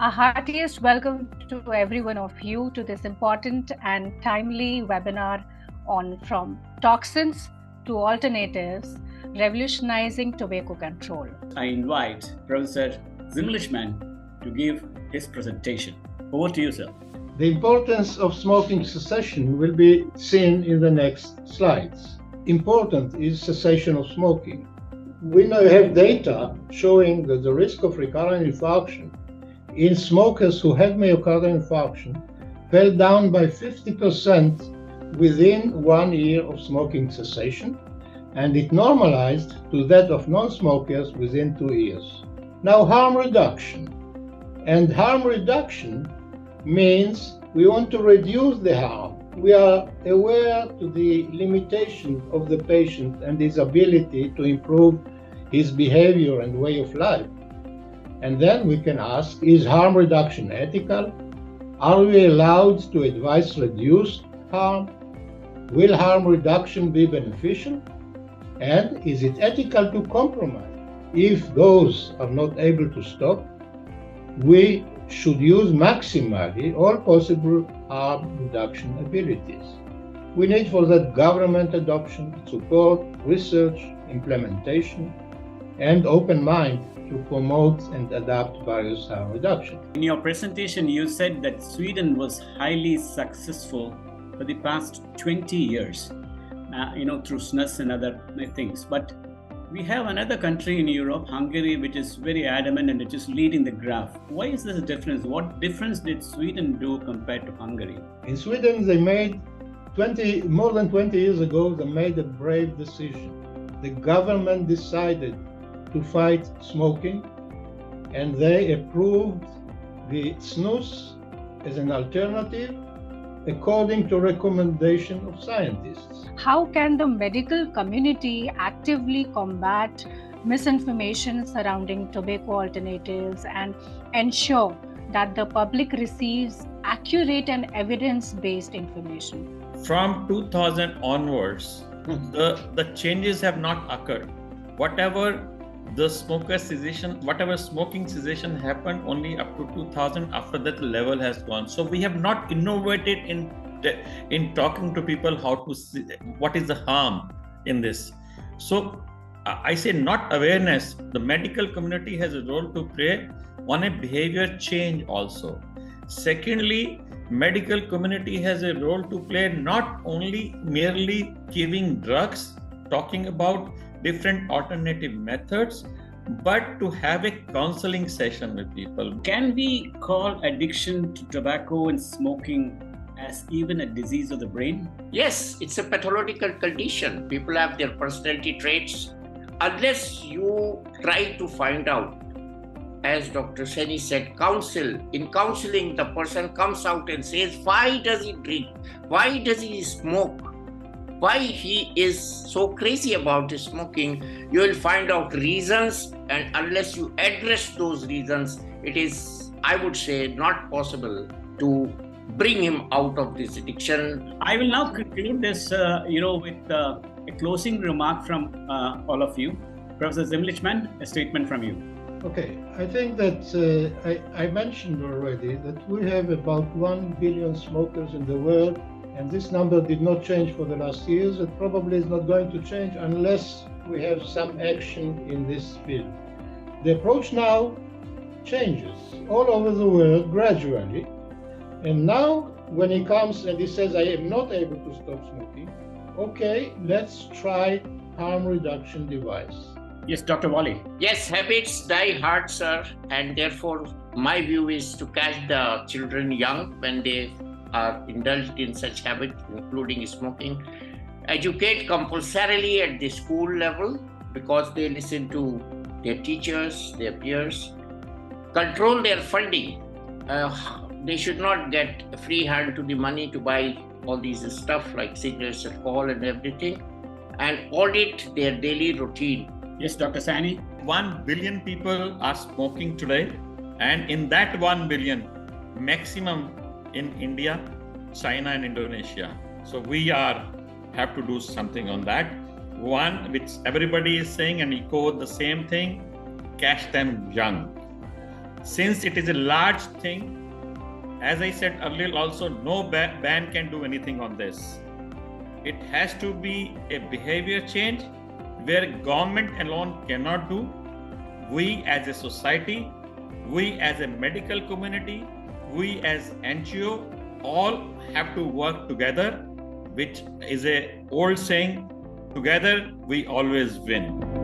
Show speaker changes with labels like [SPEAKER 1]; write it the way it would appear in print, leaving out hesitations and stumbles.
[SPEAKER 1] A heartiest welcome to every one of you to this important and timely webinar on From Toxins to Alternatives, Revolutionizing Tobacco Control.
[SPEAKER 2] I invite Professor Zimlichman to give his presentation. Over to you, sir.
[SPEAKER 3] The importance of smoking cessation will be seen in the next slides. Important is cessation of smoking. We now have data showing that the risk of recurrent infarction in smokers who had myocardial infarction fell down by 50% within 1 year of smoking cessation, and it normalized to that of non-smokers within 2 years. Now, harm reduction. And harm reduction means we want to reduce the harm. We are aware to the limitation of the patient and his ability to improve his behavior and way of life. And then we can ask, is harm reduction ethical? Are we allowed to advise reduced harm? Will harm reduction be beneficial? And is it ethical to compromise? If those are not able to stop, we should use maximally all possible harm reduction abilities. We need for that government adoption, support, research, implementation, and open mind to promote and adapt various harm reduction.
[SPEAKER 2] In your presentation, you said that Sweden was highly successful for the past 20 years, through SNUS and other things. But we have another country in Europe, Hungary, which is very adamant and it is leading the graph. Why is this a difference? What difference did Sweden do compared to Hungary?
[SPEAKER 3] In Sweden, they made more than 20 years ago, they made a brave decision. The government decided to fight smoking, and they approved the snus as an alternative according to recommendation of scientists.
[SPEAKER 1] How can the medical community actively combat misinformation surrounding tobacco alternatives and ensure that the public receives accurate and evidence-based information?
[SPEAKER 4] From 2000 onwards, the changes have not occurred. Whatever smoking cessation happened only up to 2000. After that, the level has gone. So we have not innovated in talking to people how to see what is the harm in this. So I say not awareness. The medical community has a role to play on a behavior change also. Secondly, medical community has a role to play not only merely giving drugs, talking about different alternative methods, but to have a counseling session with people.
[SPEAKER 2] Can we call addiction to tobacco and smoking as even a disease of the brain?
[SPEAKER 5] Yes, it's a pathological condition. People have their personality traits. Unless you try to find out, as Dr. Seni said, counsel. In counseling, the person comes out and says, why does he drink? Why does he smoke? Why he is so crazy about his smoking? You will find out reasons, and unless you address those reasons, it is, I would say, not possible to bring him out of this addiction.
[SPEAKER 2] I will now conclude this, with a closing remark from all of you. Professor Zimlichman, a statement from you.
[SPEAKER 3] Okay, I think that I mentioned already that we have about 1 billion smokers in the world, and this number did not change for the last years. It probably is not going to change unless we have some action in this field. The approach now changes all over the world gradually. And now when he comes and he says, I am not able to stop smoking, okay, let's try harm reduction device.
[SPEAKER 2] Yes, Dr. Wally.
[SPEAKER 5] Yes, habits die hard, sir. And therefore, my view is to catch the children young when they are indulged in such habits, including smoking. Educate compulsorily at the school level because they listen to their teachers, their peers. Control their funding. They should not get a free hand to the money to buy all these stuff like cigarettes, alcohol and everything. And audit their daily routine.
[SPEAKER 2] Yes, Dr. Sani.
[SPEAKER 4] 1 billion people are smoking today, and in that 1 billion, maximum in India, China and Indonesia. So we have to do something on that. One, which everybody is saying and echo the same thing, catch them young. Since it is a large thing, as I said earlier also, no ban can do anything on this. It has to be a behavior change where government alone cannot do. We as a society, we as a medical community, we as NGO, all have to work together, which is an old saying, together we always win.